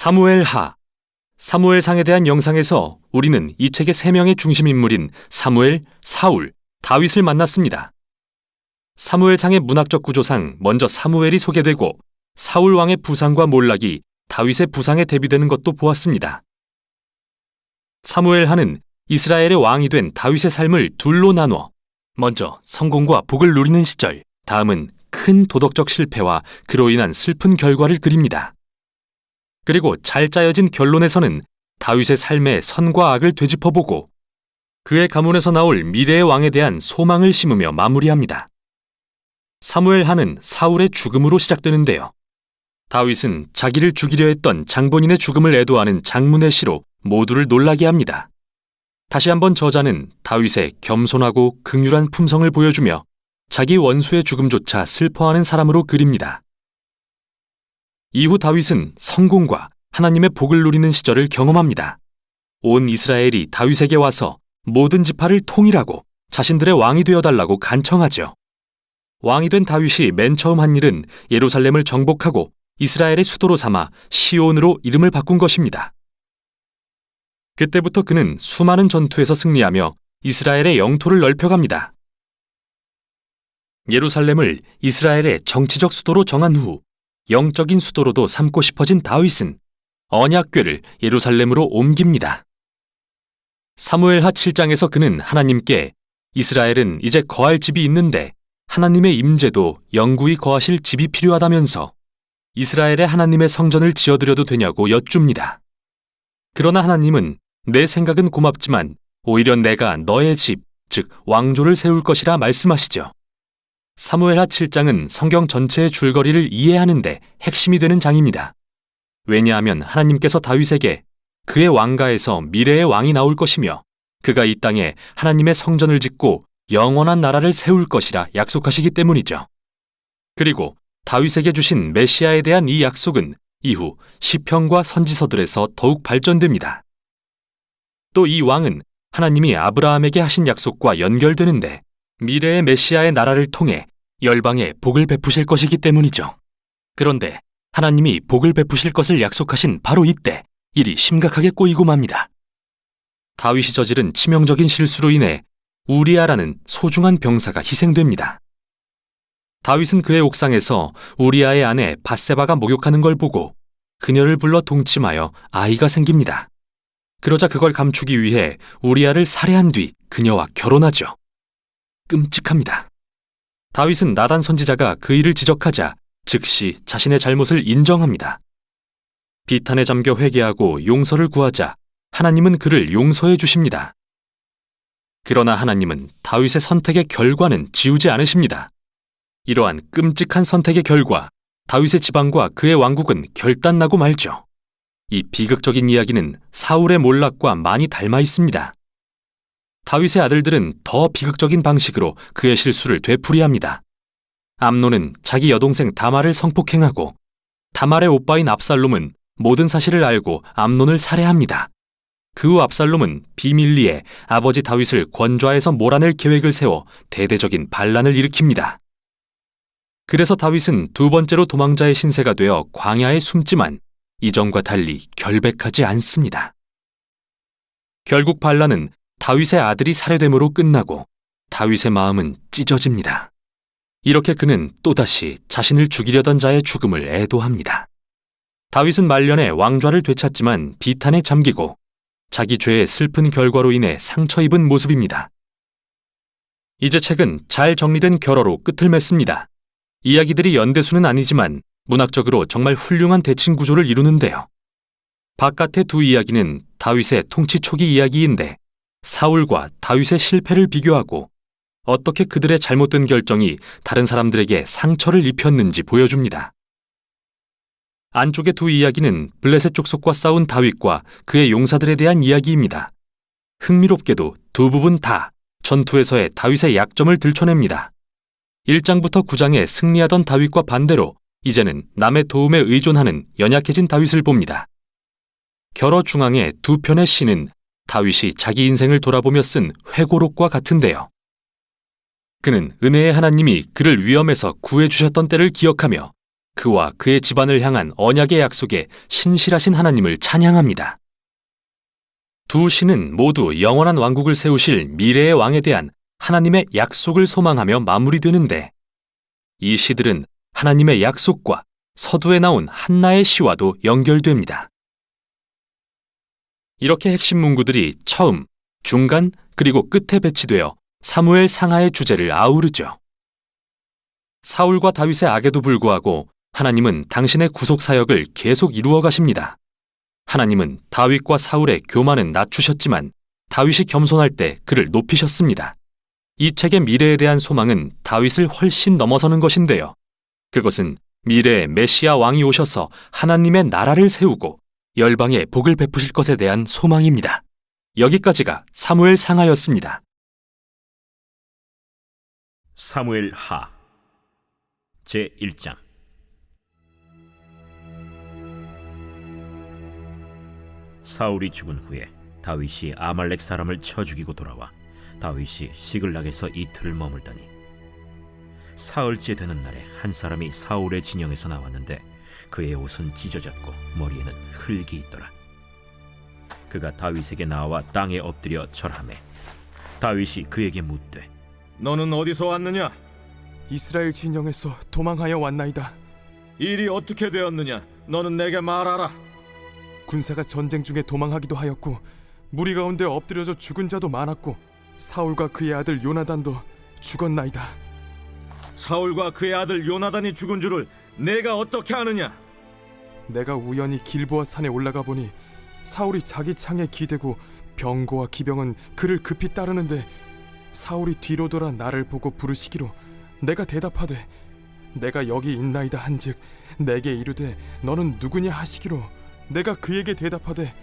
사무엘하, 사무엘상에 대한 영상에서 우리는 이 책의 세 명의 중심 인물인 사무엘, 사울, 다윗을 만났습니다. 사무엘상의 문학적 구조상 먼저 사무엘이 소개되고 사울 왕의 부상과 몰락이 다윗의 부상에 대비되는 것도 보았습니다. 사무엘하는 이스라엘의 왕이 된 다윗의 삶을 둘로 나누어 먼저 성공과 복을 누리는 시절, 다음은 큰 도덕적 실패와 그로 인한 슬픈 결과를 그립니다. 그리고 잘 짜여진 결론에서는 다윗의 삶의 선과 악을 되짚어보고 그의 가문에서 나올 미래의 왕에 대한 소망을 심으며 마무리합니다. 사무엘하는 사울의 죽음으로 시작되는데요. 다윗은 자기를 죽이려 했던 장본인의 죽음을 애도하는 장문의 시로 모두를 놀라게 합니다. 다시 한번 저자는 다윗의 겸손하고 긍휼한 품성을 보여주며 자기 원수의 죽음조차 슬퍼하는 사람으로 그립니다. 이후 다윗은 성공과 하나님의 복을 누리는 시절을 경험합니다. 온 이스라엘이 다윗에게 와서 모든 지파를 통일하고 자신들의 왕이 되어달라고 간청하죠. 왕이 된 다윗이 맨 처음 한 일은 예루살렘을 정복하고 이스라엘의 수도로 삼아 시온으로 이름을 바꾼 것입니다. 그때부터 그는 수많은 전투에서 승리하며 이스라엘의 영토를 넓혀갑니다. 예루살렘을 이스라엘의 정치적 수도로 정한 후 영적인 수도로도 삼고 싶어진 다윗은 언약궤를 예루살렘으로 옮깁니다. 사무엘하 7장에서 그는 하나님께 이스라엘은 이제 거할 집이 있는데 하나님의 임재도 영구히 거하실 집이 필요하다면서 이스라엘의 하나님의 성전을 지어드려도 되냐고 여쭙니다. 그러나 하나님은 내 생각은 고맙지만 오히려 내가 너의 집, 즉 왕조를 세울 것이라 말씀하시죠. 사무엘하 7장은 성경 전체의 줄거리를 이해하는데 핵심이 되는 장입니다. 왜냐하면 하나님께서 다윗에게 그의 왕가에서 미래의 왕이 나올 것이며 그가 이 땅에 하나님의 성전을 짓고 영원한 나라를 세울 것이라 약속하시기 때문이죠. 그리고 다윗에게 주신 메시아에 대한 이 약속은 이후 시편과 선지서들에서 더욱 발전됩니다. 또 이 왕은 하나님이 아브라함에게 하신 약속과 연결되는데 미래의 메시아의 나라를 통해 열방에 복을 베푸실 것이기 때문이죠. 그런데 하나님이 복을 베푸실 것을 약속하신 바로 이때 일이 심각하게 꼬이고 맙니다. 다윗이 저지른 치명적인 실수로 인해 우리아라는 소중한 병사가 희생됩니다. 다윗은 그의 옥상에서 우리아의 아내 밧세바가 목욕하는 걸 보고 그녀를 불러 동침하여 아이가 생깁니다. 그러자 그걸 감추기 위해 우리아를 살해한 뒤 그녀와 결혼하죠. 끔찍합니다. 다윗은 나단 선지자가 그 일을 지적하자 즉시 자신의 잘못을 인정합니다. 비탄에 잠겨 회개하고 용서를 구하자 하나님은 그를 용서해 주십니다. 그러나 하나님은 다윗의 선택의 결과는 지우지 않으십니다. 이러한 끔찍한 선택의 결과, 다윗의 지방과 그의 왕국은 결단나고 말죠. 이 비극적인 이야기는 사울의 몰락과 많이 닮아 있습니다. 다윗의 아들들은 더 비극적인 방식으로 그의 실수를 되풀이합니다. 암논은 자기 여동생 다말을 성폭행하고 다말의 오빠인 압살롬은 모든 사실을 알고 암논을 살해합니다. 그 후 압살롬은 비밀리에 아버지 다윗을 권좌에서 몰아낼 계획을 세워 대대적인 반란을 일으킵니다. 그래서 다윗은 두 번째로 도망자의 신세가 되어 광야에 숨지만 이전과 달리 결백하지 않습니다. 결국 반란은 다윗의 아들이 살해됨으로 끝나고 다윗의 마음은 찢어집니다. 이렇게 그는 또다시 자신을 죽이려던 자의 죽음을 애도합니다. 다윗은 말년에 왕좌를 되찾지만 비탄에 잠기고 자기 죄의 슬픈 결과로 인해 상처 입은 모습입니다. 이제 책은 잘 정리된 결어로 끝을 맺습니다. 이야기들이 연대수는 아니지만 문학적으로 정말 훌륭한 대칭 구조를 이루는데요. 바깥의 두 이야기는 다윗의 통치 초기 이야기인데 사울과 다윗의 실패를 비교하고 어떻게 그들의 잘못된 결정이 다른 사람들에게 상처를 입혔는지 보여줍니다. 안쪽의 두 이야기는 블레셋 족속과 싸운 다윗과 그의 용사들에 대한 이야기입니다. 흥미롭게도 두 부분 다 전투에서의 다윗의 약점을 들춰냅니다. 1장부터 9장에 승리하던 다윗과 반대로 이제는 남의 도움에 의존하는 연약해진 다윗을 봅니다. 결어 중앙의 두 편의 시는 다윗이 자기 인생을 돌아보며 쓴 회고록과 같은데요. 그는 은혜의 하나님이 그를 위험에서 구해주셨던 때를 기억하며 그와 그의 집안을 향한 언약의 약속에 신실하신 하나님을 찬양합니다. 두 시는 모두 영원한 왕국을 세우실 미래의 왕에 대한 하나님의 약속을 소망하며 마무리되는데, 이 시들은 하나님의 약속과 서두에 나온 한나의 시와도 연결됩니다. 이렇게 핵심 문구들이 처음, 중간, 그리고 끝에 배치되어 사무엘 상하의 주제를 아우르죠. 사울과 다윗의 악에도 불구하고 하나님은 당신의 구속 사역을 계속 이루어 가십니다. 하나님은 다윗과 사울의 교만은 낮추셨지만 다윗이 겸손할 때 그를 높이셨습니다. 이 책의 미래에 대한 소망은 다윗을 훨씬 넘어서는 것인데요. 그것은 미래의 메시아 왕이 오셔서 하나님의 나라를 세우고 열방에 복을 베푸실 것에 대한 소망입니다. 여기까지가 사무엘 상하였습니다. 사무엘 하 제1장. 사울이 죽은 후에 다윗이 아말렉 사람을 쳐 죽이고 돌아와 다윗이 시글락에서 이틀을 머물더니 사흘째 되는 날에 한 사람이 사울의 진영에서 나왔는데 그의 옷은 찢어졌고 머리에는 흙이 있더라. 그가 다윗에게 나와 땅에 엎드려 절하매 다윗이 그에게 묻되 너는 어디서 왔느냐? 이스라엘 진영에서 도망하여 왔나이다. 일이 어떻게 되었느냐? 너는 내게 말하라. 군사가 전쟁 중에 도망하기도 하였고 무리 가운데 엎드려져 죽은 자도 많았고 사울과 그의 아들 요나단도 죽었나이다. 사울과 그의 아들 요나단이 죽은 줄을 내가 어떻게 아느냐? 내가 우연히 길보아 산에 올라가 보니 사울이 자기 창에 기대고 병거와 기병은 그를 급히 따르는데 사울이 뒤로 돌아 나를 보고 부르시기로 내가 대답하되 내가 여기 있나이다 한즉 내게 이르되 너는 누구냐 하시기로 내가 그에게 대답하되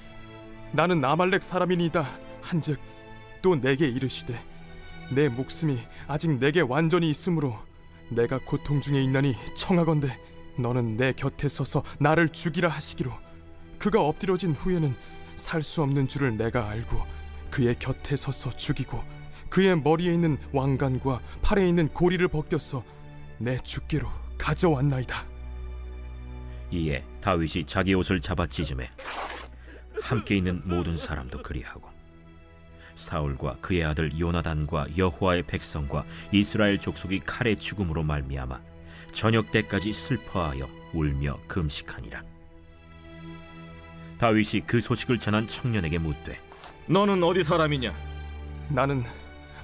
나는 아말렉 사람이니이다 한즉 또 내게 이르시되 내 목숨이 아직 내게 완전히 있으므로 내가 고통 중에 있나니 청하건대 너는 내 곁에 서서 나를 죽이라 하시기로 그가 엎드려진 후에는 살 수 없는 줄을 내가 알고 그의 곁에 서서 죽이고 그의 머리에 있는 왕관과 팔에 있는 고리를 벗겨서 내 주께로 가져왔나이다. 이에 다윗이 자기 옷을 잡아 찢음에 함께 있는 모든 사람도 그리하고 사울과 그의 아들 요나단과 여호와의 백성과 이스라엘 족속이 칼의 죽음으로 말미암아 저녁 때까지 슬퍼하여 울며 금식하니라. 다윗이 그 소식을 전한 청년에게 묻되 너는 어디 사람이냐? 나는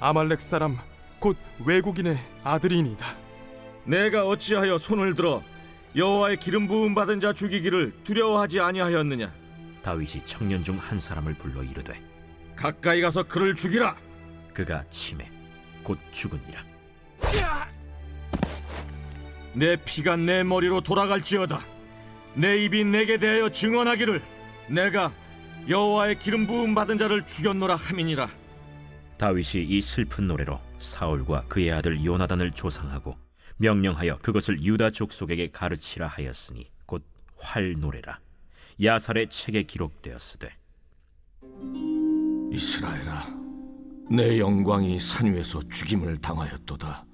아말렉 사람 곧 외국인의 아들이니이다. 내가 어찌하여 손을 들어 여호와의 기름 부음 받은 자 죽이기를 두려워하지 아니하였느냐? 다윗이 청년 중 한 사람을 불러 이르되 가까이 가서 그를 죽이라. 그가 치매 곧 죽으니라. 내 피가 내 머리로 돌아갈지어다. 내 입이 내게 대하여 증언하기를 내가 여호와의 기름 부음 받은 자를 죽였노라 함이니라. 다윗이 이 슬픈 노래로 사울과 그의 아들 요나단을 조상하고 명령하여 그것을 유다 족속에게 가르치라 하였으니 곧 활노래라. 야살의 책에 기록되었으되 이스라엘아, 내 영광이 산 위에서 죽임을 당하였도다.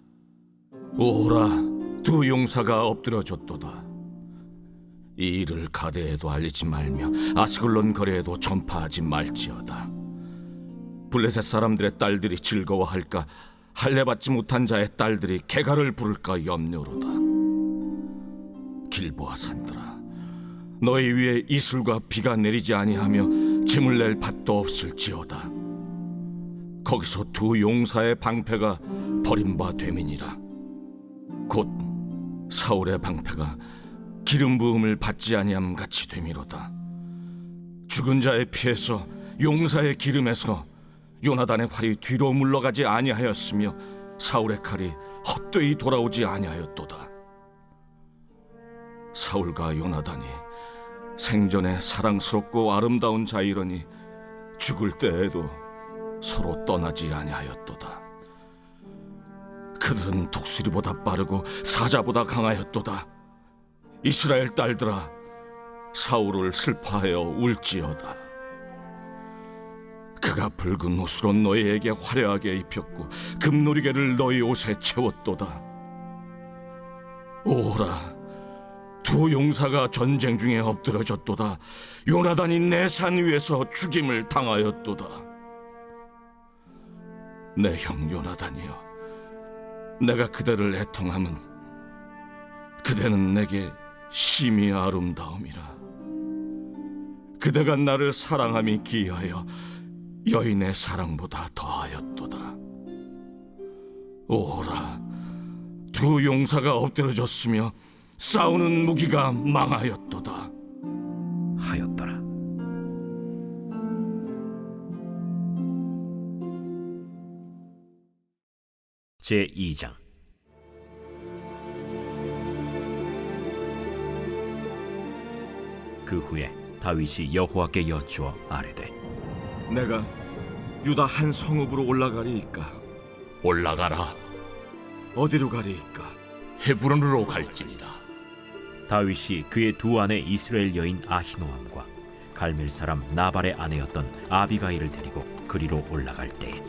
오호라, 두 용사가 엎드려졌도다. 이 일을 가데에도 알리지 말며 아스글론 거리에도 전파하지 말지어다. 블레셋 사람들의 딸들이 즐거워할까, 할례받지 못한 자의 딸들이 개가를 부를까 염려로다. 길보아 산들아, 너희 위에 이슬과 비가 내리지 아니하며 재물 낼 밭도 없을지어다. 거기서 두 용사의 방패가 버림바 됨이니라. 곧 사울의 방패가 기름 부음을 받지 아니함 같이 됨이로다. 죽은 자의 피에서 용사의 기름에서 요나단의 활이 뒤로 물러가지 아니하였으며 사울의 칼이 헛되이 돌아오지 아니하였도다. 사울과 요나단이 생전에 사랑스럽고 아름다운 자이러니 죽을 때에도 서로 떠나지 아니하였도다. 그들은 독수리보다 빠르고 사자보다 강하였도다. 이스라엘 딸들아, 사울을 슬퍼하여 울지어다. 그가 붉은 옷으로 너희에게 화려하게 입혔고 금놀이개를 너희 옷에 채웠도다. 오라, 두 용사가 전쟁 중에 엎드러졌도다. 요나단이 내 산 위에서 죽임을 당하였도다. 내 형 요나단이여, 내가 그대를 애통함은 그대는 내게 심히 아름다움이라. 그대가 나를 사랑함이 기하여 여인의 사랑보다 더하였도다. 오라, 두 용사가 엎드러졌으며 싸우는 무기가 망하였도다. 하였더라. 제2장. 그 후에 다윗이 여호와께 여쭈어 아뢰되, 내가 유다 한 성읍으로 올라가리이까? 올라가라. 어디로 가리이까? 헤브론으로 갈지니라. 다윗이 그의 두 아내 이스라엘 여인 아히노암과 갈멜 사람 나발의 아내였던 아비가일을 데리고 그리로 올라갈 때에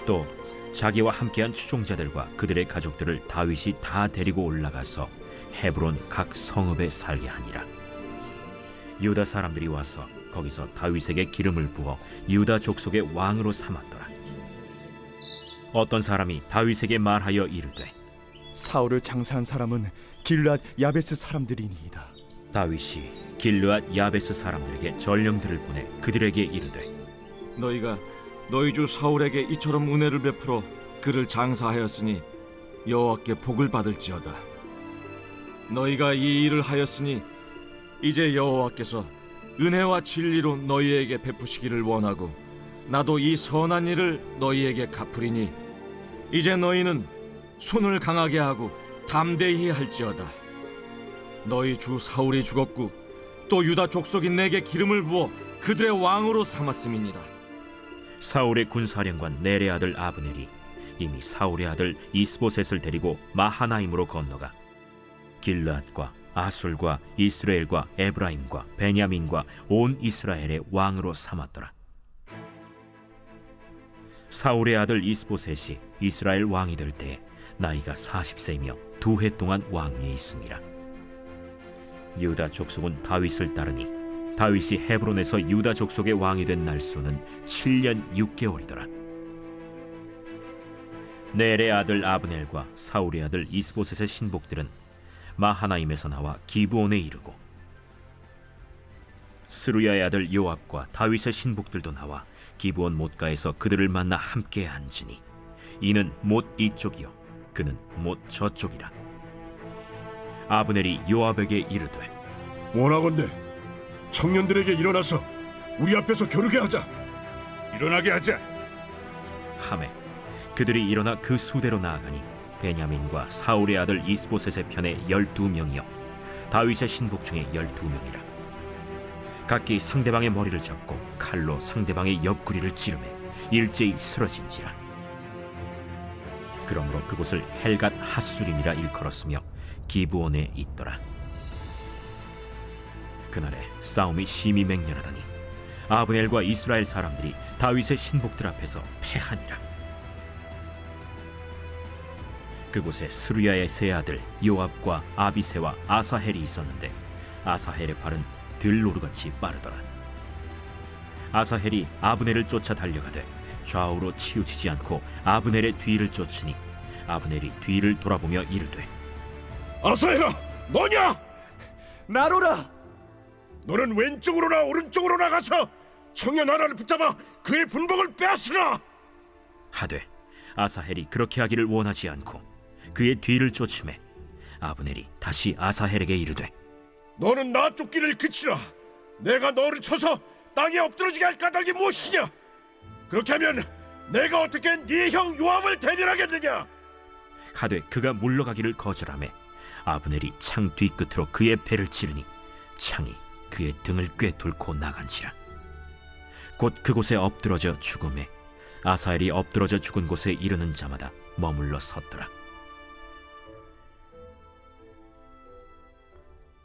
또 자기와 함께한 추종자들과 그들의 가족들을 다윗이 다 데리고 올라가서 헤브론 각 성읍에 살게 하니라. 유다 사람들이 와서 거기서 다윗에게 기름을 부어 유다 족속의 왕으로 삼았더라. 어떤 사람이 다윗에게 말하여 이르되, 사울을 장사한 사람은 길르앗 야베스 사람들이니이다. 다윗이 길르앗 야베스 사람들에게 전령들을 보내 그들에게 이르되, 너희가 너희 주 사울에게 이처럼 은혜를 베풀어 그를 장사하였으니 여호와께 복을 받을지어다. 너희가 이 일을 하였으니 이제 여호와께서 은혜와 진리로 너희에게 베푸시기를 원하고 나도 이 선한 일을 너희에게 갚으리니 이제 너희는 손을 강하게 하고 담대히 할지어다. 너희 주 사울이 죽었고 또 유다 족속이 내게 기름을 부어 그들의 왕으로 삼았음이니라. 사울의 군사령관 넬의 아들 아브넬이 이미 사울의 아들 이스보셋을 데리고 마하나임으로 건너가 길르앗과 아술과 이스라엘과 에브라임과 베냐민과 온 이스라엘의 왕으로 삼았더라. 사울의 아들 이스보셋이 이스라엘 왕이 될 때에 나이가 40세이며 2해 동안 왕위에 있으니라. 유다 족속은 다윗을 따르니 다윗이 헤브론에서 유다 족속의 왕이 된 날수는 7년 6개월이더라. 넬의 아들 아브넬과 사울의 아들 이스보셋의 신복들은 마하나임에서 나와 기브온에 이르고 스루야의 아들 요압과 다윗의 신복들도 나와 기브온 못가에서 그들을 만나 함께 앉으니 이는 못 이쪽이요 그는 못 저쪽이라. 아브넬이 요압에게 이르되, 원하건대 청년들에게 일어나서 우리 앞에서 겨루게 하자. 일어나게 하자. 하매 그들이 일어나 그 수대로 나아가니 베냐민과 사울의 아들 이스보셋의 편에 12명이요 다윗의 신복 중에 12명이라. 각기 상대방의 머리를 잡고 칼로 상대방의 옆구리를 찌르매 일제히 쓰러진지라. 그러므로 그곳을 헬갓 핫수림이라 일컬었으며 기브온에 있더라. 그날에 싸움이 심히 맹렬하더니 아브넬과 이스라엘 사람들이 다윗의 신복들 앞에서 패하니라. 그곳에 스루야의 세 아들 요압과 아비새와 아사헬이 있었는데 아사헬의 발은 들노루같이 빠르더라. 아사헬이 아브넬을 쫓아 달려가되 좌우로 치우치지 않고 아브넬의 뒤를 쫓으니 아브넬이 뒤를 돌아보며 이르되, 아사헬아, 너냐? 나로라. 너는 왼쪽으로나 오른쪽으로 나가서 청년 하나를 붙잡아 그의 분복을 빼앗으라. 하되 아사헬이 그렇게 하기를 원하지 않고 그의 뒤를 쫓으매 아브넬이 다시 아사헬에게 이르되, 너는 나 쫓기를 그치라. 내가 너를 쳐서 땅에 엎드러지게 할 까닭이 무엇이냐? 그렇게 하면 내가 어떻게 네 형 요압을 대면하겠느냐? 하되 그가 물러가기를 거절하매 아브넬이 창 뒤끝으로 그의 배를 찌르니 창이 그의 등을 꿰뚫고 나간지라. 곧 그곳에 엎드러져 죽음에 아사헬이 엎드러져 죽은 곳에 이르는 자마다 머물러 섰더라.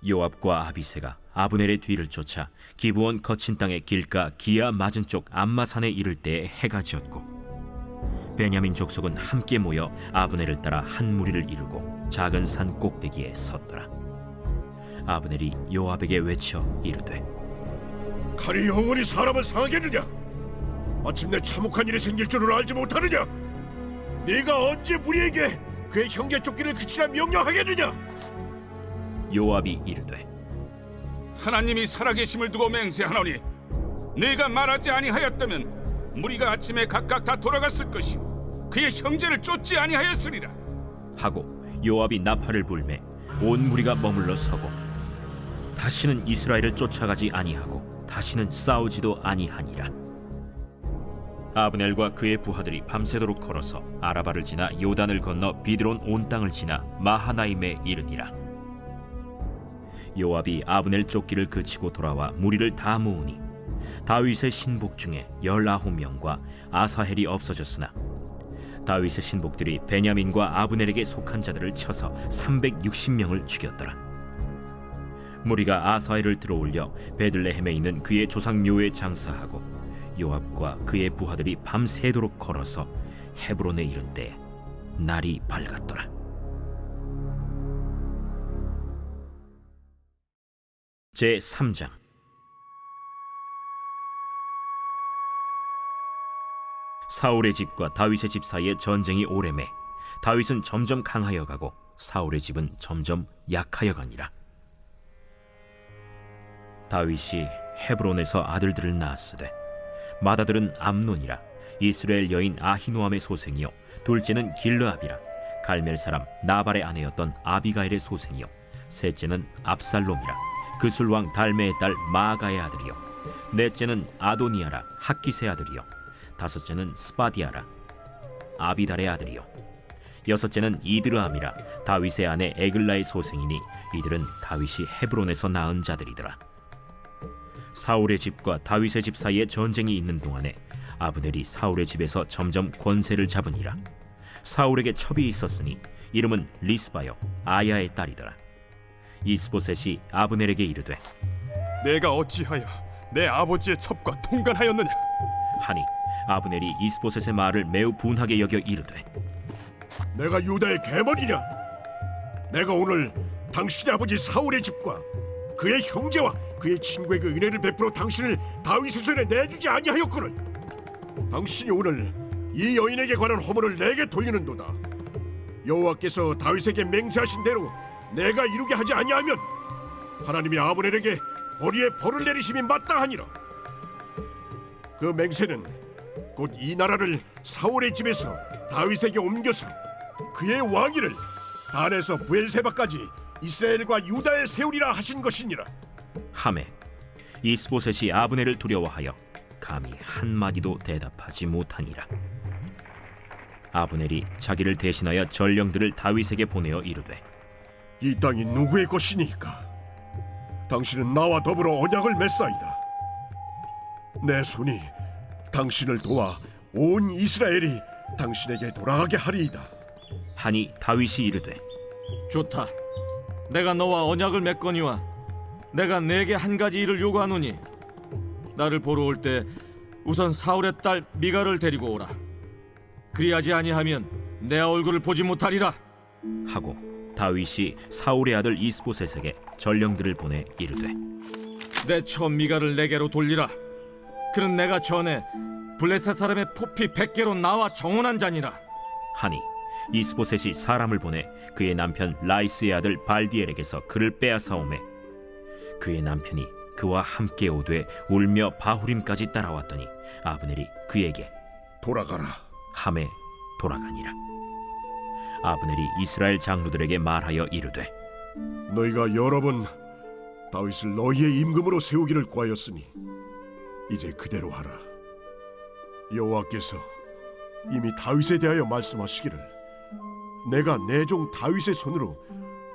요압과 아비새가 아브넬의 뒤를 쫓아 기브온 거친 땅의 길가 기아 맞은 쪽 암마산에 이를 때에 해가 지었고 베냐민 족속은 함께 모여 아브넬을 따라 한 무리를 이루고 작은 산 꼭대기에 섰더라. 아브넬이 요압에게 외쳐 이르되 칼이 영원히 사람을 상하겠느냐? 마침내 참혹한 일이 생길 줄을 알지 못하느냐? 네가 언제 무리에게 그의 형제 쫓기를 그치라 명령하겠느냐? 요압이 이르되 하나님이 살아계심을 두고 맹세하노니 네가 말하지 아니하였다면 무리가 아침에 각각 다 돌아갔을 것이요 그의 형제를 쫓지 아니하였으리라. 하고 요압이 나팔을 불매 온 무리가 머물러 서고 다시는 이스라엘을 쫓아가지 아니하고 다시는 싸우지도 아니하니라. 아브넬과 그의 부하들이 밤새도록 걸어서 아라바를 지나 요단을 건너 비드론 온 땅을 지나 마하나임에 이르니라. 요압이 아브넬 쫓기를 그치고 돌아와 무리를 다 모으니 다윗의 신복 중에 19명과 아사헬이 없어졌으나 다윗의 신복들이 베냐민과 아브넬에게 속한 자들을 쳐서 360명을 죽였더라. 무리가 아사헬을 들어올려 베들레헴에 있는 그의 조상 묘에 장사하고 요압과 그의 부하들이 밤새도록 걸어서 헤브론에 이른 때 날이 밝았더라. 제 3장. 사울의 집과 다윗의 집 사이에 전쟁이 오래매 다윗은 점점 강하여 가고 사울의 집은 점점 약하여 가니라. 다윗이 헤브론에서 아들들을 낳았으되 맏아들은 암논이라 이스라엘 여인 아히노암의 소생이요 둘째는 길르압이라 갈멜 사람 나발의 아내였던 아비가일의 소생이요 셋째는 압살롬이라 그술 왕 달메의 딸 마아가의 아들이요 넷째는 아도니아라 학기스의 아들이요 다섯째는 스바디아라 아비달의 아들이요 여섯째는 이드르암이라 다윗의 아내 에글라의 소생이니 이들은 다윗이 헤브론에서 낳은 자들이더라. 사울의 집과 다윗의 집 사이에 전쟁이 있는 동안에 아브넬이 사울의 집에서 점점 권세를 잡으니라. 사울에게 첩이 있었으니 이름은 리스바요 아야의 딸이더라. 이스보셋이 아브넬에게 이르되 내가 어찌하여 내 아버지의 첩과 통간하였느냐? 하니 아브넬이 이스보셋의 말을 매우 분하게 여겨 이르되 내가 유다의 계벌이냐? 내가 오늘 당신의 아버지 사울의 집과 그의 형제와 그의 친구에게 은혜를 베풀어 당신을 다윗의 손에 내주지 아니하였거늘. 당신이 오늘 이 여인에게 관한 허물을 내게 돌리는도다. 여호와께서 다윗에게 맹세하신 대로 내가 이루게 하지 아니하면 하나님이 아브넬에게 벌이에 벌을 내리심이 마땅하니라. 그 맹세는 곧 이 나라를 사울의 집에서 다윗에게 옮겨서 그의 왕위를 단에서 부엘세바까지 이스라엘과 유다에 세우리라 하신 것이니라. 하매 이스보셋이 아브넬을 두려워하여 감히 한마디도 대답하지 못하니라. 아브넬이 자기를 대신하여 전령들을 다윗에게 보내어 이르되 이 땅이 누구의 것이니까? 당신은 나와 더불어 언약을 맺사이다. 내 손이 당신을 도와 온 이스라엘이 당신에게 돌아가게 하리이다. 하니 다윗이 이르되 좋다. 내가 너와 언약을 맺거니와 내가 네게 한 가지 일을 요구하노니 나를 보러 올 때 우선 사울의 딸 미갈을 데리고 오라. 그리하지 아니하면 내 얼굴을 보지 못하리라. 하고 다윗이 사울의 아들 이스보셋에게 전령들을 보내 이르되 내 처 미갈을 내게로 돌리라. 그는 내가 전에 블레셋 사람의 포피 100개로 나와 정언한 자니라. 하니 이스보셋이 사람을 보내 그의 남편 라이스의 아들 발디엘에게서 그를 빼앗아오매 그의 남편이 그와 함께 오되 울며 바후림까지 따라왔더니 아브넬이 그에게 돌아가라. 함에 돌아가니라. 아브넬이 이스라엘 장로들에게 말하여 이르되 너희가 여러 번 다윗을 너희의 임금으로 세우기를 구하였으니 이제 그대로 하라. 여호와께서 이미 다윗에 대하여 말씀하시기를 내가 내 종 다윗의 손으로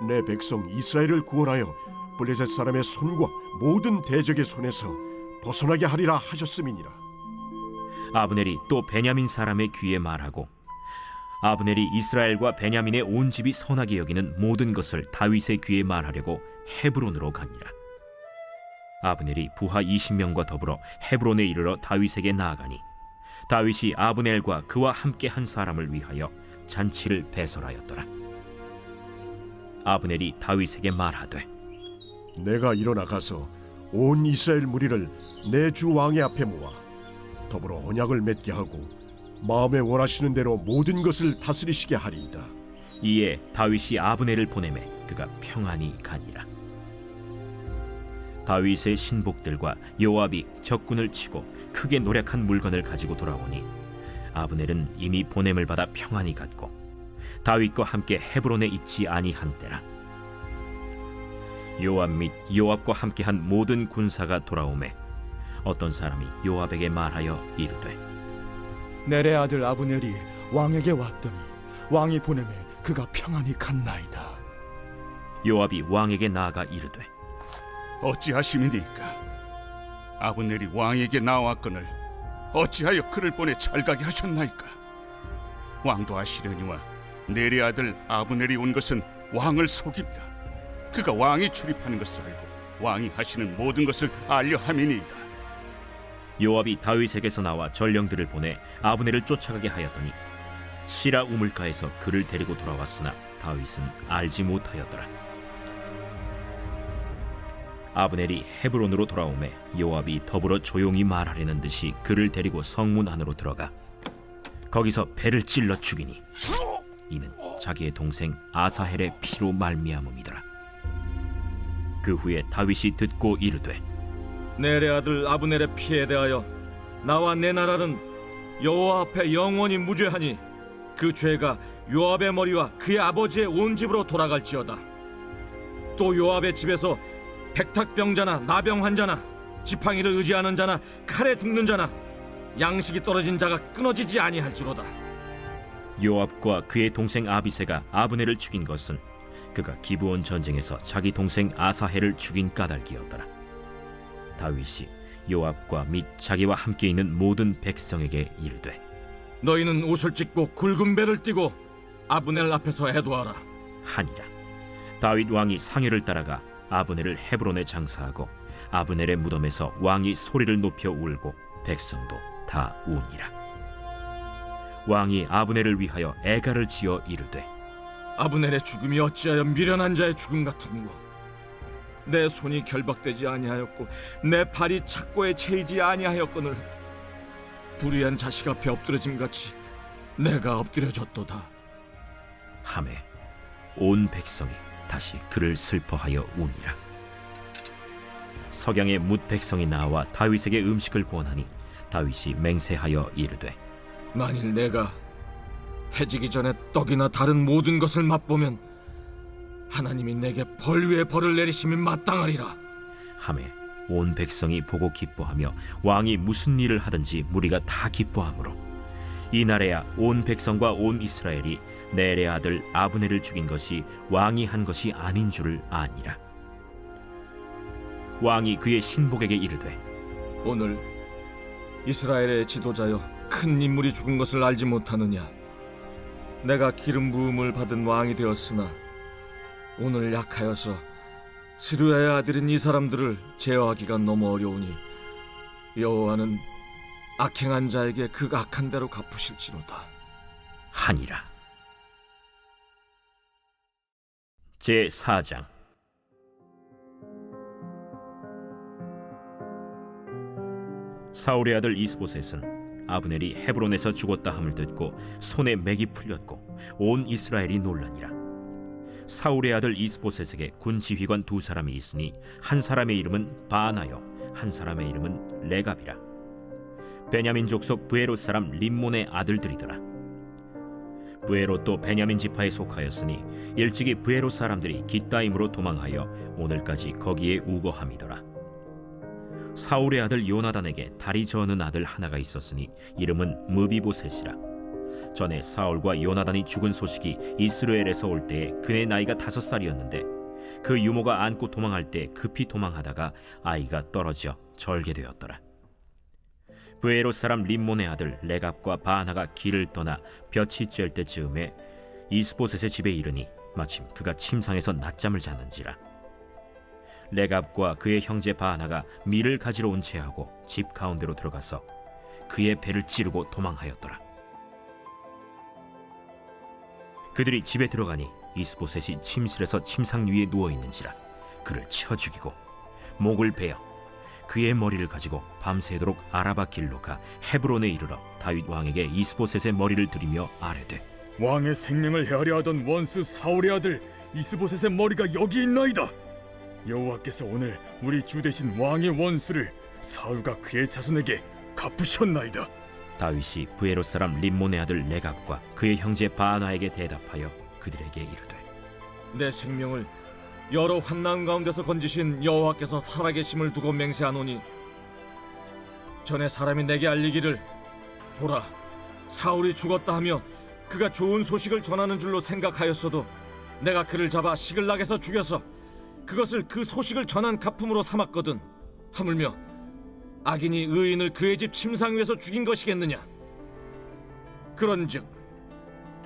내 백성 이스라엘을 구원하여 블레셋 사람의 손과 모든 대적의 손에서 벗어나게 하리라 하셨음이니라. 아브넬이 또 베냐민 사람의 귀에 말하고 아브넬이 이스라엘과 베냐민의 온 집이 선하게 여기는 모든 것을 다윗의 귀에 말하려고 헤브론으로 가니라. 아브넬이 부하 20명과 더불어 헤브론에 이르러 다윗에게 나아가니 다윗이 아브넬과 그와 함께 한 사람을 위하여 잔치를 배설하였더라. 아브넬이 다윗에게 말하되 내가 일어나 가서 온 이스라엘 무리를 내 주 왕의 앞에 모아 더불어 언약을 맺게 하고 마음에 원하시는 대로 모든 것을 다스리시게 하리이다. 이에 다윗이 아브넬을 보내매 그가 평안히 가니라. 다윗의 신복들과 요압이 적군을 치고 크게 노력한 물건을 가지고 돌아오니 아브넬은 이미 보냄을 받아 평안히 갔고 다윗과 함께 헤브론에 있지 아니한 때라. 요압 및 요압과 함께한 모든 군사가 돌아오매 어떤 사람이 요압에게 말하여 이르되 넬의 아들 아브넬이 왕에게 왔더니 왕이 보내매 그가 평안히 갔나이다. 요압이 왕에게 나아가 이르되 어찌하심이니까? 아브넬이 왕에게 나왔거늘 어찌하여 그를 보내 찰가게 하셨나이까? 왕도 아시려니와 넬의 아들 아브넬이 온 것은 왕을 속입니다. 그가 왕이 출입하는 것을 알고 왕이 하시는 모든 것을 알려 함이니이다. 요압이 다윗에게서 나와 전령들을 보내 아브넬을 쫓아가게 하였더니 시라 우물가에서 그를 데리고 돌아왔으나 다윗은 알지 못하였더라. 아브넬이 헤브론으로 돌아오매 요압이 더불어 조용히 말하려는 듯이 그를 데리고 성문 안으로 들어가 거기서 배를 찔러 죽이니 이는 자기의 동생 아사헬의 피로 말미암음이더라. 그 후에 다윗이 듣고 이르되 넬의 아들 아브넬의 피에 대하여 나와 내 나라는 여호와 앞에 영원히 무죄하니 그 죄가 요압의 머리와 그의 아버지의 온 집으로 돌아갈지어다. 또 요압의 집에서 백탁병자나 나병 환자나 지팡이를 의지하는 자나 칼에 죽는 자나 양식이 떨어진 자가 끊어지지 아니할지로다. 요압과 그의 동생 아비새가 아브넬을 죽인 것은 그가 기브온 전쟁에서 자기 동생 아사헬을 죽인 까닭이었더라. 다윗이 요압과 및 자기와 함께 있는 모든 백성에게 이르되 너희는 옷을 찢고 굵은 배를 띠고 아브넬 앞에서 애도하라 하니라. 다윗 왕이 상여를 따라가 아브넬을 헤브론에 장사하고 아브넬의 무덤에서 왕이 소리를 높여 울고 백성도 다 우니라. 왕이 아브넬을 위하여 애가를 지어 이르되 아브넬의 죽음이 어찌하여 미련한 자의 죽음 같은고? 내 손이 결박되지 아니하였고 내 발이 착고에 채이지 아니하였거늘 불의한 자식 앞에 엎드려짐같이 내가 엎드려졌도다. 하매 온 백성이 다시 그를 슬퍼하여 우니라. 석양의 뭇 백성이 나와 다윗에게 음식을 구원하니 다윗이 맹세하여 이르되 만일 내가 해지기 전에 떡이나 다른 모든 것을 맛보면 하나님이 내게 벌 위에 벌을 내리심이 마땅하리라. 하매 온 백성이 보고 기뻐하며 왕이 무슨 일을 하든지 무리가 다 기뻐하므로 이날에야 온 백성과 온 이스라엘이 넬의 아들 아브넬을 죽인 것이 왕이 한 것이 아닌 줄을 아니라. 왕이 그의 신복에게 이르되 오늘 이스라엘의 지도자여 큰 인물이 죽은 것을 알지 못하느냐? 내가 기름 부음을 받은 왕이 되었으나 오늘 약하여서 스루야의 아들인 이 사람들을 제어하기가 너무 어려우니 여호와는 악행한 자에게 그 악한 대로 갚으실지로다 하니라. 제4장. 사울의 아들 이스보셋은 아브넬이 헤브론에서 죽었다 함을 듣고 손에 맥이 풀렸고 온 이스라엘이 놀라니라. 사울의 아들 이스보셋에게 군 지휘관 두 사람이 있으니 한 사람의 이름은 바나요 한 사람의 이름은 레갑이라. 베냐민 족속 브에롯 사람 림몬의 아들들이더라. 브에롯도 베냐민 지파에 속하였으니 일찍이 브에롯 사람들이 깃다임으로 도망하여 오늘까지 거기에 우거함이더라. 사울의 아들 요나단에게 다리 저는 아들 하나가 있었으니 이름은 무비보셋이라. 전에 사울과 요나단이 죽은 소식이 이스라엘에서 올 때에 그의 나이가 5살이었는데 그 유모가 안고 도망할 때 급히 도망하다가 아이가 떨어져 절게 되었더라. 브에롯 사람 림몬의 아들 레갑과 바나가 길을 떠나 볕이 쬐을 때쯤에 이스보셋의 집에 이르니 마침 그가 침상에서 낮잠을 자는지라. 레갑과 그의 형제 바나가 밀을 가지러 온 채하고 집 가운데로 들어가서 그의 배를 찌르고 도망하였더라. 그들이 집에 들어가니 이스보셋이 침실에서 침상 위에 누워 있는지라 그를 쳐 죽이고 목을 베어 그의 머리를 가지고 밤새도록 아라바 길로 가 헤브론에 이르러 다윗 왕에게 이스보셋의 머리를 들이며 아뢰되 왕의 생명을 헤아려 하던 원수 사울의 아들 이스보셋의 머리가 여기 있나이다. 여호와께서 오늘 우리 주 대신 왕의 원수를 사울과 그의 자손에게 갚으셨나이다. 다윗이 부에롯 사람 림몬의 아들 레갑과 그의 형제 바나에게 대답하여 그들에게 이르되 내 생명을 여러 환난 가운데서 건지신 여호와께서 살아계심을 두고 맹세하노니 전에 사람이 내게 알리기를 보라 사울이 죽었다 하며 그가 좋은 소식을 전하는 줄로 생각하였어도 내가 그를 잡아 시글락에서 죽여서 그것을 그 소식을 전한 가품으로 삼았거든. 하물며 악인이 의인을 그의 집 침상 위에서 죽인 것이겠느냐. 그런즉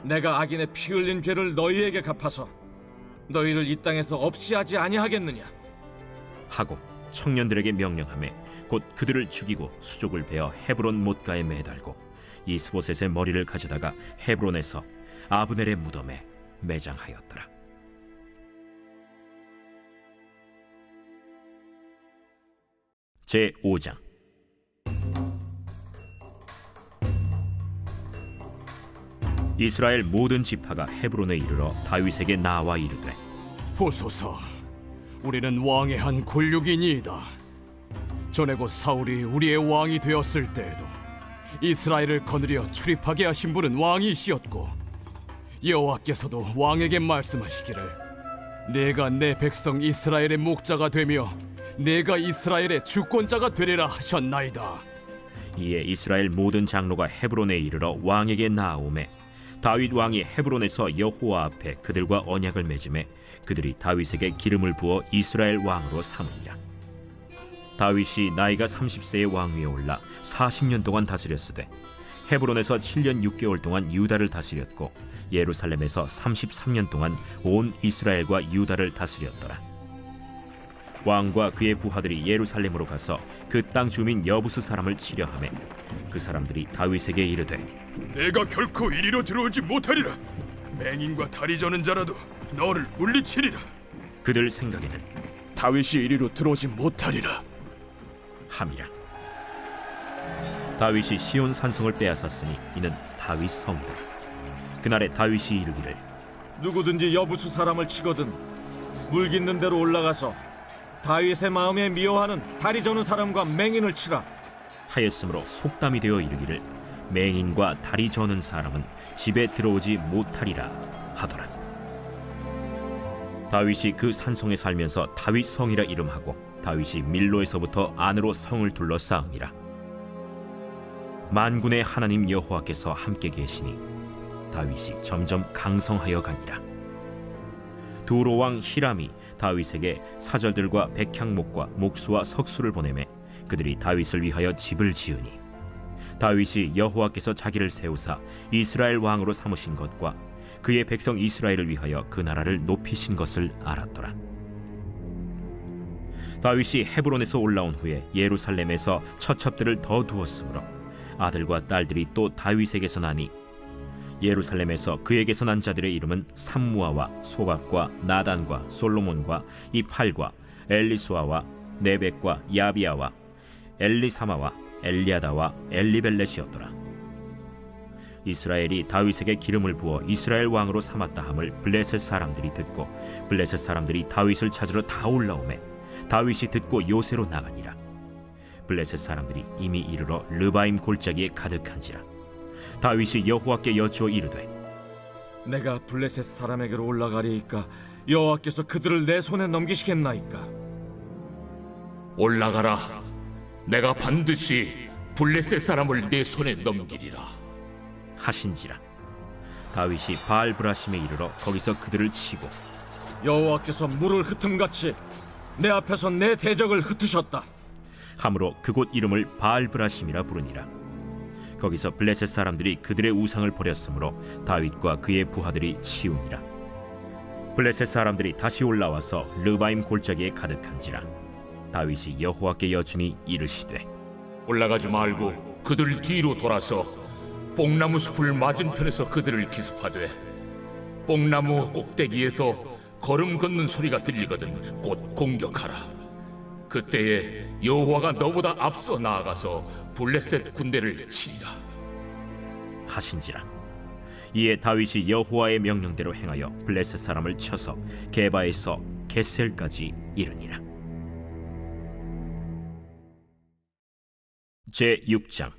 내가 악인의 피 흘린 죄를 너희에게 갚아서 너희를 이 땅에서 없이 하지 아니하겠느냐 하고 청년들에게 명령하매 곧 그들을 죽이고 수족을 베어 헤브론 못가에 매달고 이스보셋의 머리를 가져다가 헤브론에서 아브넬의 무덤에 매장하였더라. 제 5장. 이스라엘 모든 지파가 헤브론에 이르러 다윗에게 나와 이르되 보소서, 우리는 왕의 한 권력이니이다. 전에 곧 사울이 우리의 왕이 되었을 때에도 이스라엘을 거느려 출입하게 하신 분은 왕이시었고 여호와께서도 왕에게 말씀하시기를 내가 내 백성 이스라엘의 목자가 되며 내가 이스라엘의 주권자가 되리라 하셨나이다. 이에 이스라엘 모든 장로가 헤브론에 이르러 왕에게 나아오매 다윗 왕이 헤브론에서 여호와 앞에 그들과 언약을 맺음에 그들이 다윗에게 기름을 부어 이스라엘 왕으로 삼으니라. 다윗이 나이가 30세의 왕위에 올라 40년 동안 다스렸으되 헤브론에서 7년 6개월 동안 유다를 다스렸고 예루살렘에서 33년 동안 온 이스라엘과 유다를 다스렸더라. 왕과 그의 부하들이 예루살렘으로 가서 그 땅 주민 여부수 사람을 치려 하매 그 사람들이 다윗에게 이르되 내가 결코 이리로 들어오지 못하리라. 맹인과 다리 저는 자라도 너를 물리치리라. 그들 생각에는 다윗이 이리로 들어오지 못하리라 함이라. 다윗이 시온 산성을 빼앗았으니 이는 다윗 성이다. 그날에 다윗이 이르기를 누구든지 여부수 사람을 치거든 물 깃는 대로 올라가서 다윗의 마음에 미워하는 다리 저는 사람과 맹인을 치라 하였으므로 속담이 되어 이르기를 맹인과 다리 저는 사람은 집에 들어오지 못하리라 하더라. 다윗이 그 산성에 살면서 다윗 성이라 이름하고 다윗이 밀로에서부터 안으로 성을 둘러싸음이라. 만군의 하나님 여호와께서 함께 계시니 다윗이 점점 강성하여 가니라. 두로 왕 히람이 다윗에게 사절들과 백향목과 목수와 석수를 보내매 그들이 다윗을 위하여 집을 지으니 다윗이 여호와께서 자기를 세우사 이스라엘 왕으로 삼으신 것과 그의 백성 이스라엘을 위하여 그 나라를 높이신 것을 알았더라. 다윗이 헤브론에서 올라온 후에 예루살렘에서 처첩들을 더 두었으므로 아들과 딸들이 또 다윗에게서 나니 예루살렘에서 그에게서 난 자들의 이름은 삼무아와 소박과 나단과 솔로몬과 이팔과 엘리수아와 네벡과 야비아와 엘리사마와 엘리아다와 엘리벨렛이었더라. 이스라엘이 다윗에게 기름을 부어 이스라엘 왕으로 삼았다 함을 블레셋 사람들이 듣고 블레셋 사람들이 다윗을 찾으러 다 올라오매 다윗이 듣고 요새로 나가니라. 블레셋 사람들이 이미 이르러 르바임 골짜기에 가득한지라. 다윗이 여호와께 여쭈어 이르되 내가 블레셋 사람에게로 올라가리이까 여호와께서 그들을 내 손에 넘기시겠나이까 올라가라. 내가 반드시 블레셋 사람을 내 손에 넘기리라 하신지라. 다윗이 바알브라심에 이르러 거기서 그들을 치고 여호와께서 물을 흩음같이 내 앞에서 내 대적을 흩으셨다 함으로 그곳 이름을 바알브라심이라 부르니라. 거기서 블레셋 사람들이 그들의 우상을 버렸으므로 다윗과 그의 부하들이 치우니라. 블레셋 사람들이 다시 올라와서 르바임 골짜기에 가득한지라. 다윗이 여호와께 여쭈니 이르시되 올라가지 말고 그들 뒤로 돌아서 뽕나무 숲을 맞은편에서 그들을 기습하되 뽕나무 꼭대기에서 걸음 걷는 소리가 들리거든 곧 공격하라. 그때에 여호와가 너보다 앞서 나아가서 블레셋 군대를 치리라 하신지라. 이에 다윗이 여호와의 명령대로 행하여 블레셋 사람을 쳐서 게바에서 겟셀까지 이르니라. 제 6장.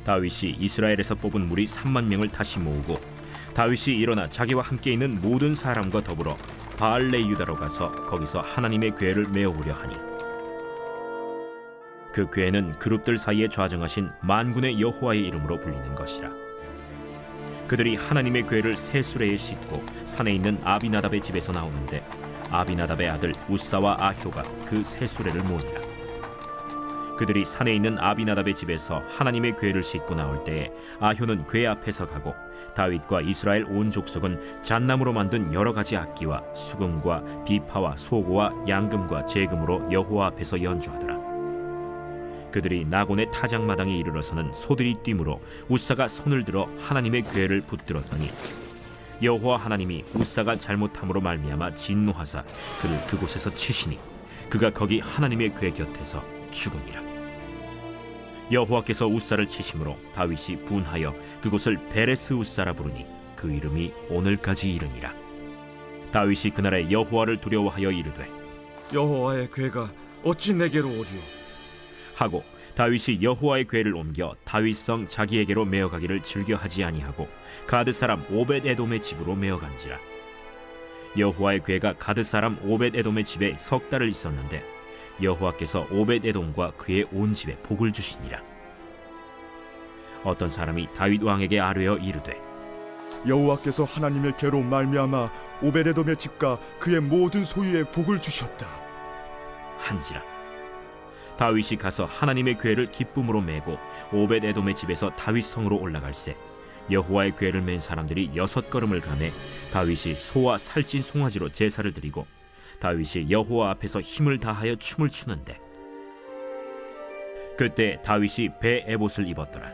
다윗이 이스라엘에서 뽑은 무리 3만 명을 다시 모으고 다윗이 일어나 자기와 함께 있는 모든 사람과 더불어 바알레 유다로 가서 거기서 하나님의 궤를 메어오려 하니 그 궤는 그룹들 사이에 좌정하신 만군의 여호와의 이름으로 불리는 것이라. 그들이 하나님의 궤를 새 수레에 싣고 산에 있는 아비나답의 집에서 나오는데 아비나답의 아들 우사와 아효가 그 새 수레를 모으니라. 그들이 산에 있는 아비나답의 집에서 하나님의 궤를 싣고 나올 때에 아효는 궤 앞에서 가고 다윗과 이스라엘 온 족속은 잣나무로 만든 여러 가지 악기와 수금과 비파와 소고와 양금과 제금으로 여호와 앞에서 연주하더라. 그들이 나곤의 타작마당에 이르러서는 소들이 뛰므로 우사가 손을 들어 하나님의 궤를 붙들었더니 여호와 하나님이 우사가 잘못함으로 말미암아 진노하사 그를 그곳에서 치시니 그가 거기 하나님의 궤 곁에서 죽으니라. 여호와께서 우사를 치심으로 다윗이 분하여 그곳을 베레스 우사라 부르니 그 이름이 오늘까지 이르니라. 다윗이 그날에 여호와를 두려워하여 이르되 여호와의 궤가 어찌 내게로 오리오? 하고 다윗이 여호와의 궤를 옮겨 다윗성 자기에게로 메어가기를 즐겨하지 아니하고 가드 사람 오벳 에돔의 집으로 메어간지라. 여호와의 궤가 가드 사람 오벳 에돔의 집에 석 달을 있었는데 여호와께서 오벳 에돔과 그의 온 집에 복을 주시니라. 어떤 사람이 다윗 왕에게 아뢰어 이르되 여호와께서 하나님의 궤로 말미암아 오베데돔의 집과 그의 모든 소유에 복을 주셨다 한지라. 다윗이 가서 하나님의 궤를 기쁨으로 메고 오벳 에돔의 집에서 다윗 성으로 올라갈새 여호와의 궤를 맨 사람들이 6걸음을 가매 다윗이 소와 살찐 송아지로 제사를 드리고 다윗이 여호와 앞에서 힘을 다하여 춤을 추는데 그때 다윗이 배 에봇을 입었더라.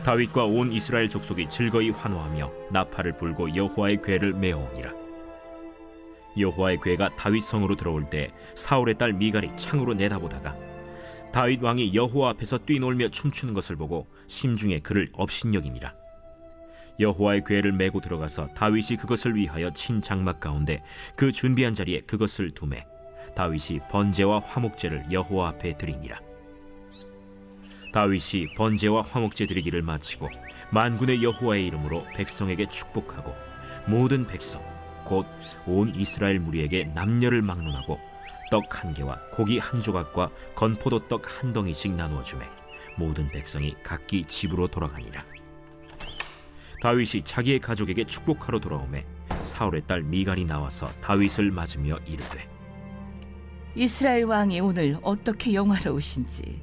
다윗과 온 이스라엘 족속이 즐거이 환호하며 나팔을 불고 여호와의 궤를 메어오니라. 여호와의 궤가 다윗 성으로 들어올 때 사울의 딸 미갈이 창으로 내다보다가 다윗 왕이 여호와 앞에서 뛰놀며 춤추는 것을 보고 심중에 그를 업신여기니라. 여호와의 궤를 메고 들어가서 다윗이 그것을 위하여 친 장막 가운데 그 준비한 자리에 그것을 두매 다윗이 번제와 화목제를 여호와 앞에 드리니라. 다윗이 번제와 화목제 드리기를 마치고 만군의 여호와의 이름으로 백성에게 축복하고 모든 백성 곧 온 이스라엘 무리에게 남녀를 막론하고 떡 한 개와 고기 한 조각과 건포도 떡 한 덩이씩 나누어 주매 모든 백성이 각기 집으로 돌아가니라. 다윗이 자기의 가족에게 축복하러 돌아오매 사울의 딸 미갈이 나와서 다윗을 맞으며 이르되 이스라엘 왕이 오늘 어떻게 영화로우신지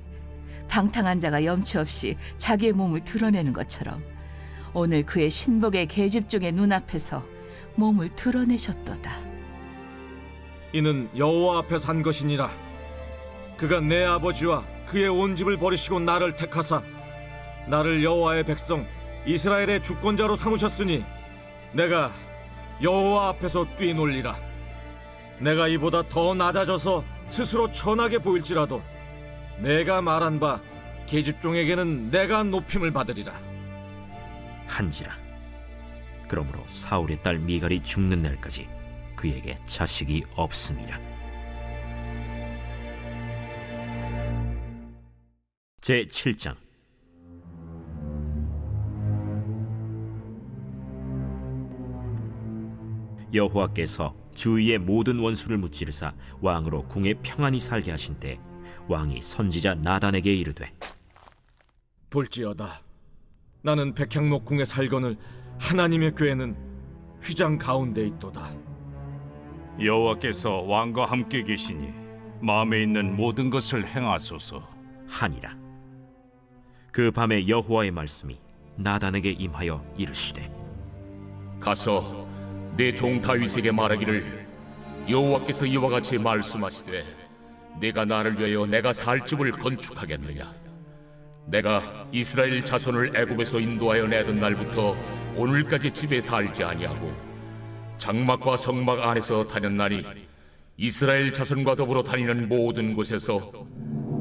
방탕한 자가 염치 없이 자기의 몸을 드러내는 것처럼 오늘 그의 신복의 계집종의 눈앞에서 몸을 드러내셨도다. 이는 여호와 앞에서 한 것이니라. 그가 내 아버지와 그의 온 집을 버리시고 나를 택하사 나를 여호와의 백성 이스라엘의 주권자로 삼으셨으니 내가 여호와 앞에서 뛰놀리라. 내가 이보다 더 낮아져서 스스로 천하게 보일지라도 내가 말한 바 계집종에게는 내가 높임을 받으리라 한지라. 그러므로 사울의 딸 미갈이 죽는 날까지 그에게 자식이 없음이라. 제 7장. 여호와께서 주위의 모든 원수를 무찌르사 왕으로 궁에 평안히 살게 하신 때 왕이 선지자 나단에게 이르되 볼지어다 나는 백향목 궁에 살거늘 하나님의 궤는 휘장 가운데 있도다. 여호와께서 왕과 함께 계시니 마음에 있는 모든 것을 행하소서 하니라. 그 밤에 여호와의 말씀이 나단에게 임하여 이르시되 가서 내 종 다윗에게 말하기를 여호와께서 이와 같이 말씀하시되 네가 나를 위하여 내가 살 집을 건축하겠느냐? 내가 이스라엘 자손을 애굽에서 인도하여 내던 날부터 오늘까지 집에 살지 아니하고 장막과 성막 안에서 다녔나니 이스라엘 자손과 더불어 다니는 모든 곳에서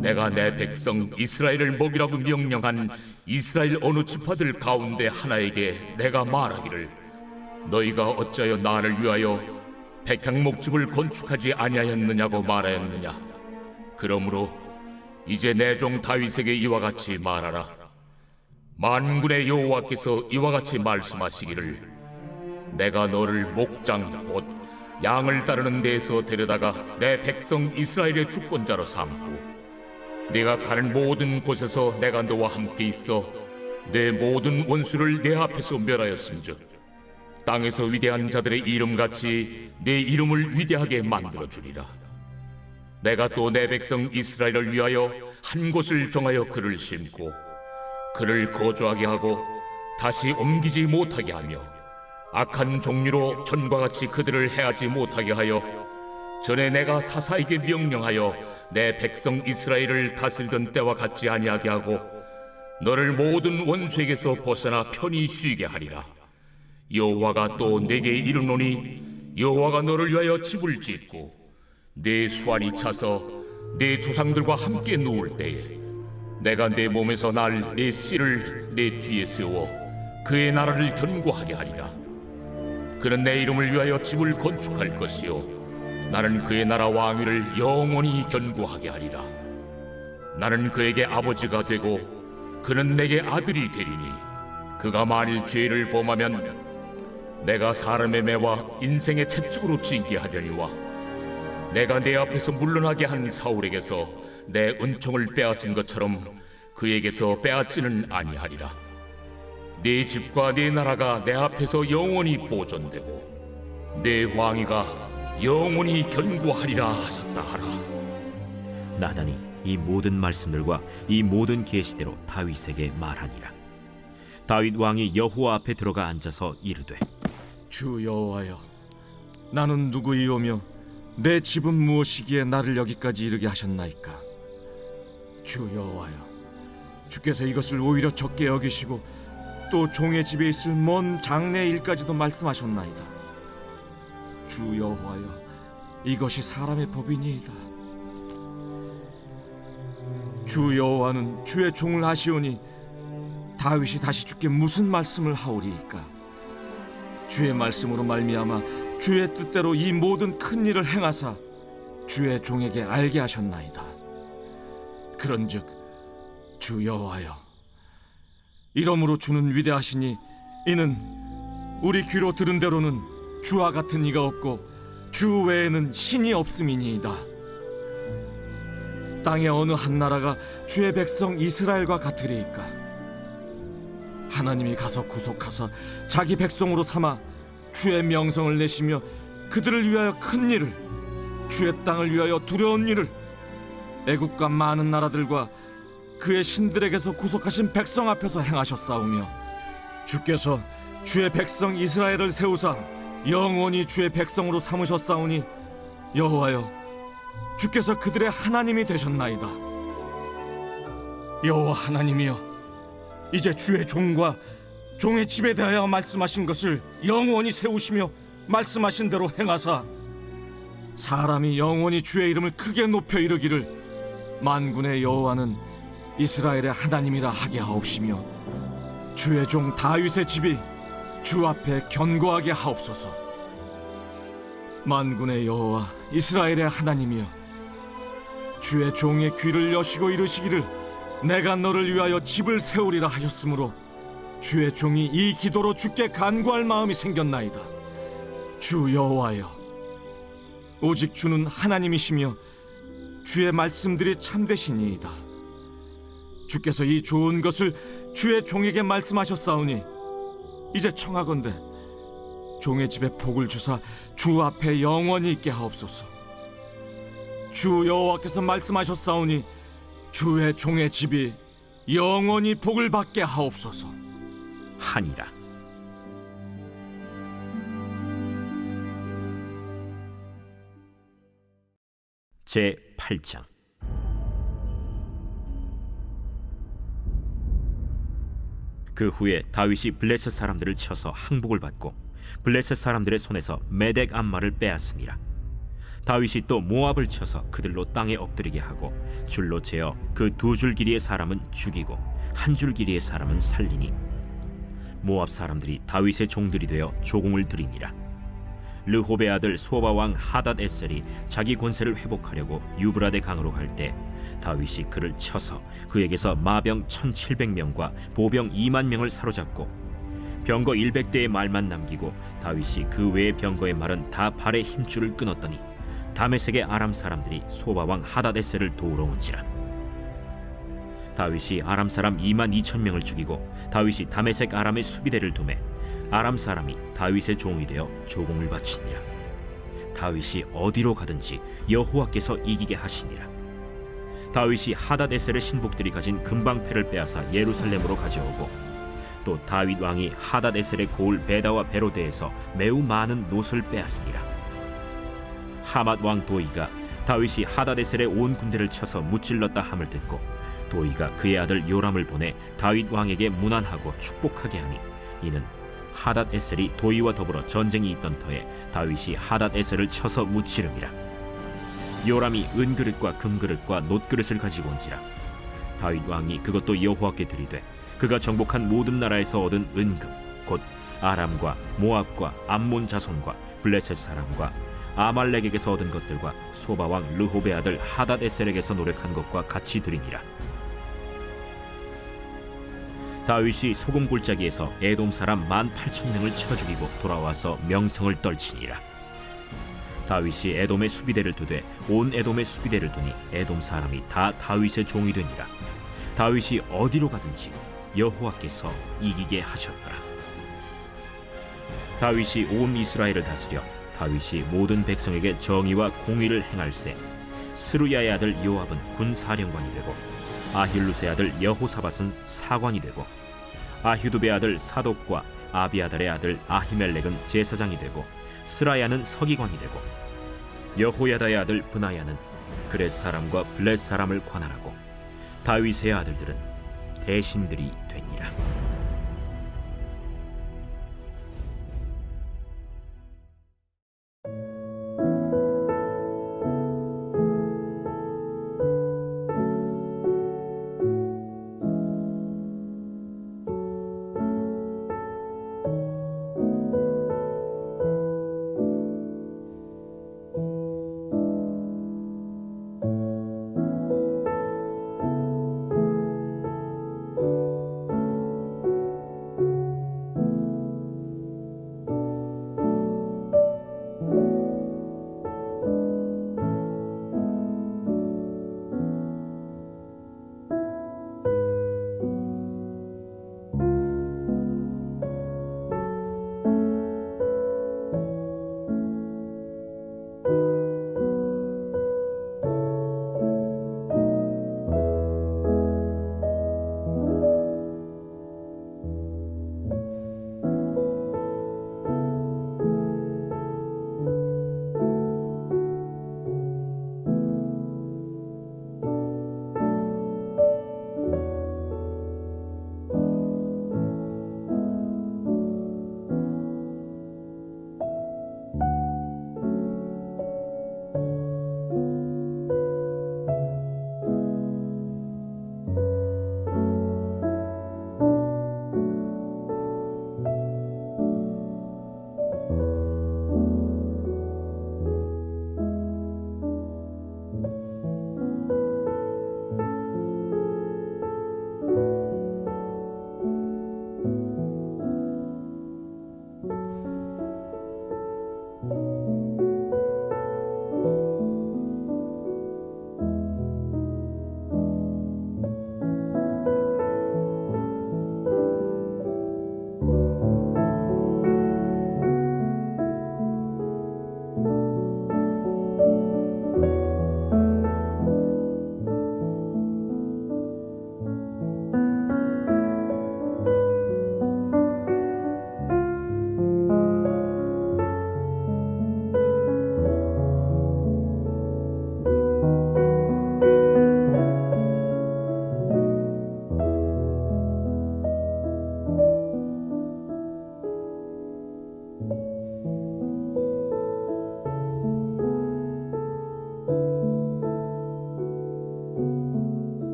내가 내 백성 이스라엘을 먹이라고 명령한 이스라엘 어느 지파들 가운데 하나에게 내가 말하기를 너희가 어찌하여 나를 위하여 백향목집을 건축하지 아니하였느냐고 말하였느냐? 그러므로 이제 내 종 다윗에게 이와 같이 말하라. 만군의 여호와께서 이와 같이 말씀하시기를 내가 너를 목장 곧 양을 따르는 데에서 데려다가 내 백성 이스라엘의 주권자로 삼고 네가 가는 모든 곳에서 내가 너와 함께 있어 내 모든 원수를 내 앞에서 멸하였은즉 땅에서 위대한 자들의 이름같이 내 이름을 위대하게 만들어주리라. 내가 또 내 백성 이스라엘을 위하여 한 곳을 정하여 그를 심고 그를 거주하게 하고 다시 옮기지 못하게 하며 악한 종류로 전과 같이 그들을 해하지 못하게 하여 전에 내가 사사에게 명령하여 내 백성 이스라엘을 다스리던 때와 같지 아니하게 하고 너를 모든 원수에게서 벗어나 편히 쉬게 하리라. 여호와가 또 내게 이르노니 여호와가 너를 위하여 집을 짓고 내 수완이 차서 내 조상들과 함께 누울 때에 내가 내 몸에서 날 내 씨를 내 뒤에 세워 그의 나라를 견고하게 하리라. 그는 내 이름을 위하여 집을 건축할 것이요 나는 그의 나라 왕위를 영원히 견고하게 하리라. 나는 그에게 아버지가 되고 그는 내게 아들이 되리니 그가 만일 죄를 범하면 내가 사람의 매와 인생의 채찍으로 징계 하려니와 내가 내 앞에서 물러나게 한 사울에게서 내 은총을 빼앗은 것처럼 그에게서 빼앗지는 아니하리라. 네 집과 네 나라가 내 앞에서 영원히 보존되고 내 왕위가 영원히 견고하리라 하셨다 하라. 나단이 이 모든 말씀들과 이 모든 계시대로 다윗에게 말하니라. 다윗 왕이 여호와 앞에 들어가 앉아서 이르되 주 여호와여, 나는 누구이오며 내 집은 무엇이기에 나를 여기까지 이르게 하셨나이까? 주 여호와여, 주께서 이것을 오히려 적게 여기시고 또 종의 집에 있을 먼 장래 일까지도 말씀하셨나이다. 주 여호와여, 이것이 사람의 법이니이다. 주 여호와는 주의 종을 아시오니 다윗이 다시 주께 무슨 말씀을 하오리이까? 주의 말씀으로 말미암아 주의 뜻대로 이 모든 큰 일을 행하사 주의 종에게 알게 하셨나이다. 그런즉 주 여호와여, 이러므로 주는 위대하시니 이는 우리 귀로 들은 대로는 주와 같은 이가 없고 주 외에는 신이 없음이니이다. 땅의 어느 한 나라가 주의 백성 이스라엘과 같으리이까? 하나님이 가서 구속하사 자기 백성으로 삼아 주의 명성을 내시며 그들을 위하여 큰 일을, 주의 땅을 위하여 두려운 일을 애국과 많은 나라들과 그의 신들에게서 구속하신 백성 앞에서 행하셨사오며 주께서 주의 백성 이스라엘을 세우사 영원히 주의 백성으로 삼으셨사오니 여호와여, 주께서 그들의 하나님이 되셨나이다. 여호와 하나님이여, 이제 주의 종과 종의 집에 대하여 말씀하신 것을 영원히 세우시며 말씀하신 대로 행하사 사람이 영원히 주의 이름을 크게 높여 이르기를 만군의 여호와는 이스라엘의 하나님이라 하게 하옵시며 주의 종 다윗의 집이 주 앞에 견고하게 하옵소서. 만군의 여호와 이스라엘의 하나님이여, 주의 종의 귀를 여시고 이르시기를 내가 너를 위하여 집을 세우리라 하셨으므로 주의 종이 이 기도로 주께 간구할 마음이 생겼나이다. 주 여호와여, 오직 주는 하나님이시며 주의 말씀들이 참되시니이다. 주께서 이 좋은 것을 주의 종에게 말씀하셨사오니 이제 청하건대 종의 집에 복을 주사 주 앞에 영원히 있게 하옵소서. 주 여호와께서 말씀하셨사오니 주의 종의 집이 영원히 복을 받게 하옵소서 하니라. 제 8장. 그 후에 다윗이 블레셋 사람들을 쳐서 항복을 받고 블레셋 사람들의 손에서 메덱 암마를 빼앗습니다. 다윗이 또 모압을 쳐서 그들로 땅에 엎드리게 하고 줄로 재어 그 2줄 길이의 사람은 죽이고 1줄 길이의 사람은 살리니 모압 사람들이 다윗의 종들이 되어 조공을 드리니라. 르홉의 아들 소바 왕 하닷 에셀이 자기 권세를 회복하려고 유브라데 강으로 갈 때 다윗이 그를 쳐서 그에게서 마병 1700명과 보병 2만 명을 사로잡고 병거 100대의 말만 남기고 다윗이 그 외의 병거의 말은 다 발의 힘줄을 끊었더니 다메섹의 아람 사람들이 소바 왕 하닷 에셀을 도우러 온지라. 다윗이 아람 사람 2만 2천 명을 죽이고 다윗이 다메섹 아람의 수비대를 두매 아람 사람이 다윗의 종이 되어 조공을 바치니라. 다윗이 어디로 가든지 여호와께서 이기게 하시니라. 다윗이 하닷 에셀의 신복들이 가진 금방패를 빼앗아 예루살렘으로 가져오고 또 다윗 왕이 하닷 에셀의 고을 베다와 베로데에서 매우 많은 노를 빼앗으니라. 하맛 왕 도이가 다윗이 하닷 에셀의 온 군대를 쳐서 무찔렀다 함을 듣고 도이가 그의 아들 요람을 보내 다윗 왕에게 문안하고 축복하게 하니 이는 하닷 에셀이 도이와 더불어 전쟁이 있던 터에 다윗이 하닷 에셀을 쳐서 무찌름이라. 요람이 은그릇과 금그릇과 놋그릇을 가지고 온지라. 다윗 왕이 그것도 여호와께 드리되 그가 정복한 모든 나라에서 얻은 은금 곧 아람과 모압과 암몬 자손과 블레셋 사람과 아말렉에게서 얻은 것들과 소바 왕 르홉의 아들 하닷 에셀에게서 노력한 것과 같이 드리니라. 다윗이 소금 골짜기에서 에돔 사람 18,000명을 쳐 죽이고 돌아와서 명성을 떨치니라. 다윗이 에돔의 수비대를 두되 온 에돔의 수비대를 두니 에돔 사람이 다 다윗의 종이 되니라. 다윗이 어디로 가든지 여호와께서 이기게 하셨더라. 다윗이 온 이스라엘을 다스려 다윗이 모든 백성에게 정의와 공의를 행할세 스루야의 아들 요압은 군사령관이 되고 아힐루스의 아들 여호사밧은 사관이 되고 아휴두베의 아들 사독과 아비아달의 아들 아히멜렉은 제사장이 되고 스라야는 서기관이 되고 여호야다의 아들 브나야는 그렛 사람과 블렛 사람을 관할하고 다윗의 아들들은 대신들이 되니라.